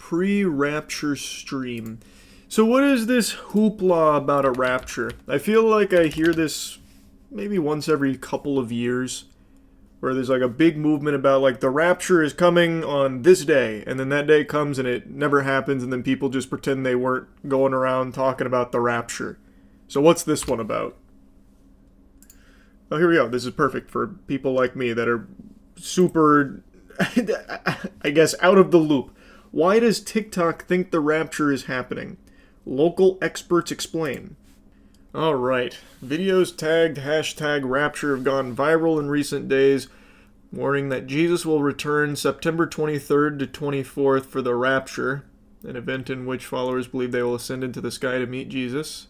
pre-Rapture stream. So what is this hoopla about a rapture? I feel like I hear this maybe once every couple of years, where there's like a big movement about like the rapture is coming on this day, and then that day comes and it never happens, and then people just pretend they weren't going around talking about the rapture. So what's this one about? Oh, here we go. This is perfect for people like me that are super, I guess, out of the loop. Why does TikTok think the rapture is happening? Local experts explain. Alright, videos tagged #Rapture have gone viral in recent days, warning that Jesus will return September 23rd to 24th for the Rapture, an event in which followers believe they will ascend into the sky to meet Jesus.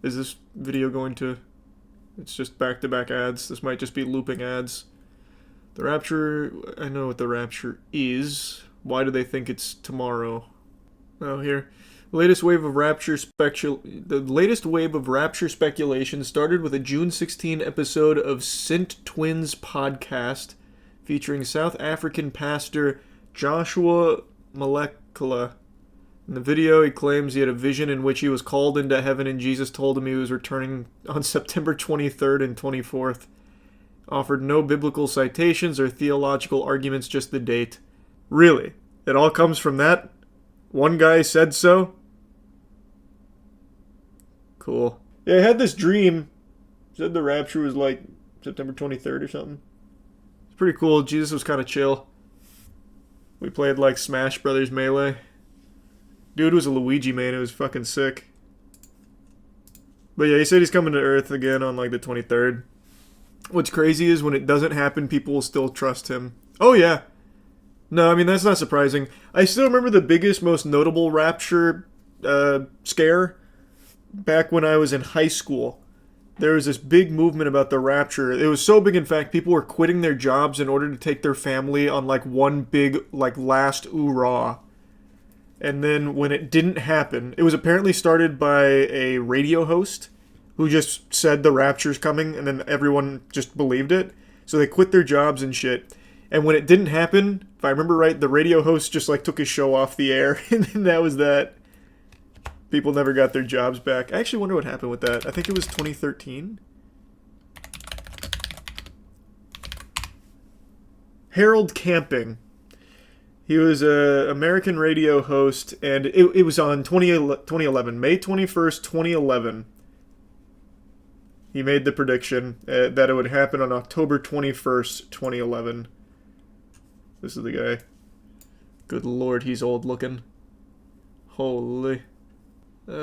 Is this video going to... It's just back-to-back ads. This might just be looping ads. The Rapture... I know what the Rapture is. Why do they think it's tomorrow? Oh, here. The latest wave of Rapture speculation started with a June 16 episode of Sint Twins podcast featuring South African pastor Joshua Malekela. In the video, he claims he had a vision in which he was called into heaven and Jesus told him he was returning on September 23rd and 24th. Offered no biblical citations or theological arguments, just the date. Really? It all comes from that? One guy said so? Cool. Yeah, I had this dream. Said the rapture was like September 23rd or something. It's pretty cool. Jesus was kind of chill. We played like Smash Brothers Melee. Dude was a Luigi main. It was fucking sick. But yeah, he said he's coming to Earth again on like the 23rd. What's crazy is when it doesn't happen, people will still trust him. Oh yeah. No, I mean, that's not surprising. I still remember the biggest, most notable rapture scare back when I was in high school. There was this big movement about the rapture. It was so big, in fact, people were quitting their jobs in order to take their family on like one big, like, last oorah. And then when it didn't happen, it was apparently started by a radio host who just said the rapture's coming, and then everyone just believed it. So they quit their jobs and shit. And when it didn't happen, if I remember right, the radio host just like took his show off the air, and then that was that. People never got their jobs back. I actually wonder what happened with that. I think it was 2013. Harold Camping. He was an American radio host, and it was on 2011, May 21st, 2011. He made the prediction that it would happen on October 21st, 2011. This is the guy. Good lord, he's old looking. Holy.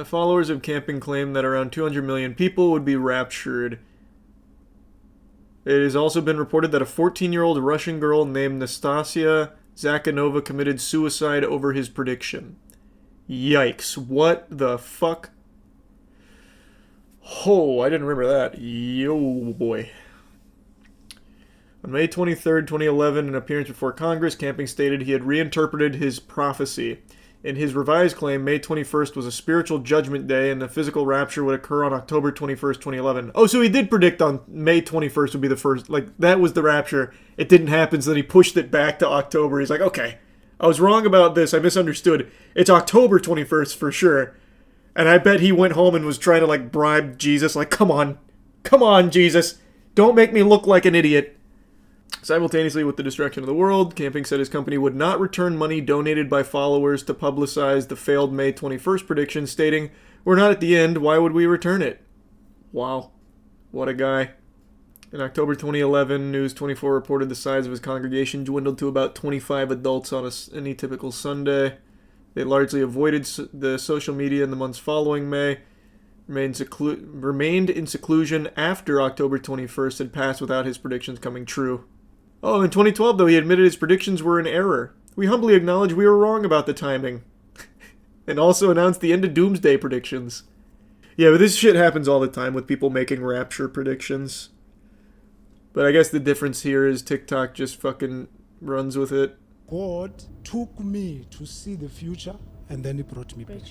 Followers of Camping claim that around 200 million people would be raptured. It has also been reported that a 14-year-old Russian girl named Nastasia Zakhanova committed suicide over his prediction. Yikes. What the fuck? Oh, I didn't remember that. Yo, boy. On May 23rd, 2011, in an appearance before Congress, Camping stated he had reinterpreted his prophecy. In his revised claim, May 21st was a spiritual judgment day, and the physical rapture would occur on October 21st, 2011. Oh, so he did predict on May 21st would be the first. Like, that was the rapture. It didn't happen, so then he pushed it back to October. He's like, okay, I was wrong about this. I misunderstood. It's October 21st for sure. And I bet he went home and was trying to, like, bribe Jesus. Like, come on. Come on, Jesus. Don't make me look like an idiot. Simultaneously with the destruction of the world, Camping said his company would not return money donated by followers to publicize the failed May 21st prediction, stating, "We're not at the end, why would we return it?" Wow. What a guy. In October 2011, News 24 reported the size of his congregation dwindled to about 25 adults on any typical Sunday. They largely avoided the social media in the months following May, remained in seclusion after October 21st had passed without his predictions coming true. Oh, in 2012, though, he admitted his predictions were in error. We humbly acknowledge we were wrong about the timing. And also announced the end of doomsday predictions. Yeah, but this shit happens all the time with people making rapture predictions. But I guess the difference here is TikTok just fucking runs with it. God took me to see the future, and then he brought me back.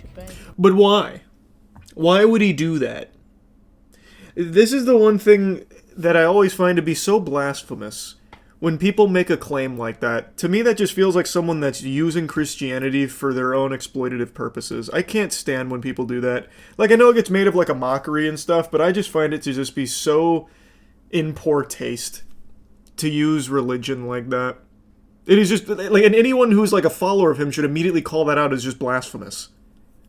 But why? Why would he do that? This is the one thing that I always find to be so blasphemous. when people make a claim like that, to me that just feels like someone that's using Christianity for their own exploitative purposes. I can't stand when people do that. Like, I know it gets made of like a mockery and stuff, but I just find it to just be so in poor taste to use religion like that. It is just, like, and anyone who's like a follower of him should immediately call that out as just blasphemous.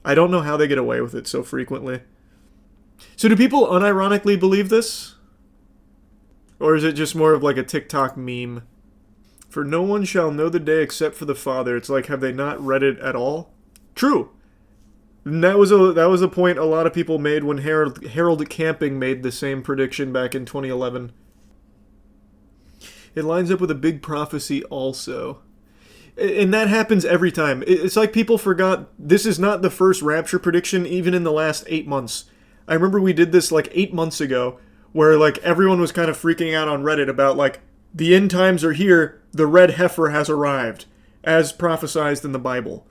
I don't know how they get away with it so frequently. So do people unironically believe this? Or is it just more of like a TikTok meme? For no one shall know the day except for the Father. It's like, have they not read it at all? True. And that was a point a lot of people made when Harold Camping made the same prediction back in 2011. It lines up with a big prophecy also. And that happens every time. It's like people forgot this is not the first rapture prediction even in the last 8 months. I remember we did this like 8 months ago, where like everyone was kind of freaking out on Reddit about like, the end times are here, the red heifer has arrived, as prophesized in the Bible.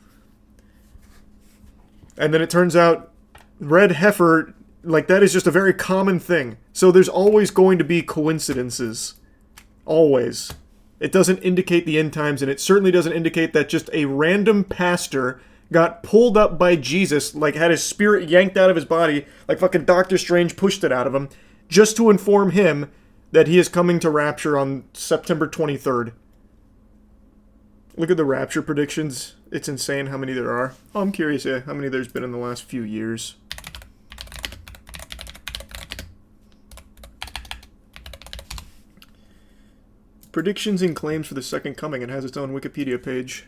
And then it turns out, red heifer, like that is just a very common thing. So there's always going to be coincidences. Always. It doesn't indicate the end times, and it certainly doesn't indicate that just a random pastor got pulled up by Jesus, like had his spirit yanked out of his body, like fucking Doctor Strange pushed it out of him, just to inform him that he is coming to Rapture on September 23rd. Look at the Rapture predictions. It's insane how many there are. Oh, I'm curious how many there's been in the last few years. Predictions and claims for the second coming. It has its own Wikipedia page.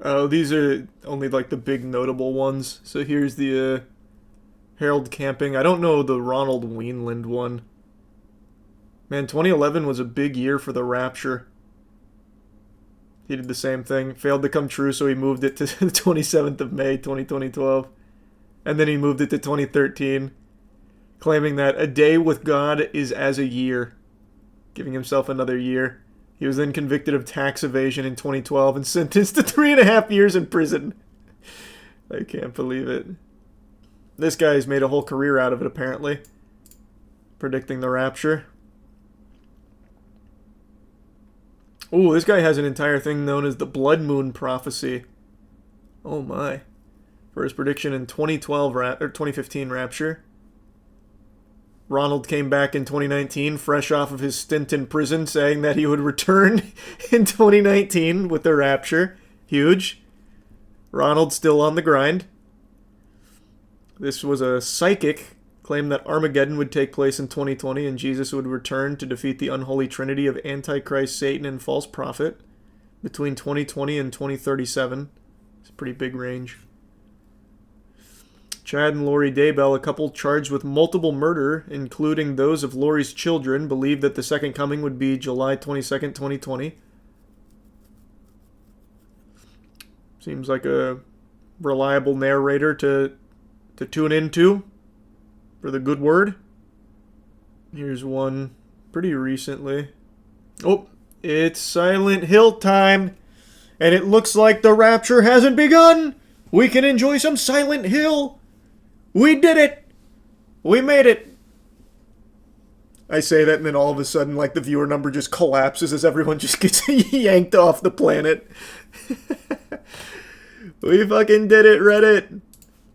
Oh, these are only like the big notable ones. So here's the Harold Camping. I don't know the Ronald Weinland one. Man, 2011 was a big year for the Rapture. He did the same thing. Failed to come true, so he moved it to the 27th of May, 2012. And then he moved it to 2013, claiming that a day with God is as a year, giving himself another year. He was then convicted of tax evasion in 2012 and sentenced to 3.5 years in prison. I can't believe it. This guy's made a whole career out of it, apparently. Predicting the Rapture. Ooh, this guy has an entire thing known as the Blood Moon Prophecy. Oh my. For his prediction in 2015 Rapture. Ronald came back in 2019, fresh off of his stint in prison, saying that he would return in 2019 with the Rapture. Huge. Ronald still on the grind. This was a psychic, claimed that Armageddon would take place in 2020 and Jesus would return to defeat the unholy trinity of Antichrist, Satan, and false prophet between 2020 and 2037. It's a pretty big range. Chad and Lori Daybell, a couple charged with multiple murder, including those of Lori's children, believed that the second coming would be July 22nd, 2020. Seems like a reliable narrator to tune into for the good word. Here's one pretty recently. Oh, it's Silent Hill time, and it looks like the Rapture hasn't begun. We can enjoy some Silent Hill. We did it! We made it! I say that and then all of a sudden, like, the viewer number just collapses as everyone just gets yanked off the planet. We fucking did it, Reddit!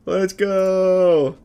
Let's go!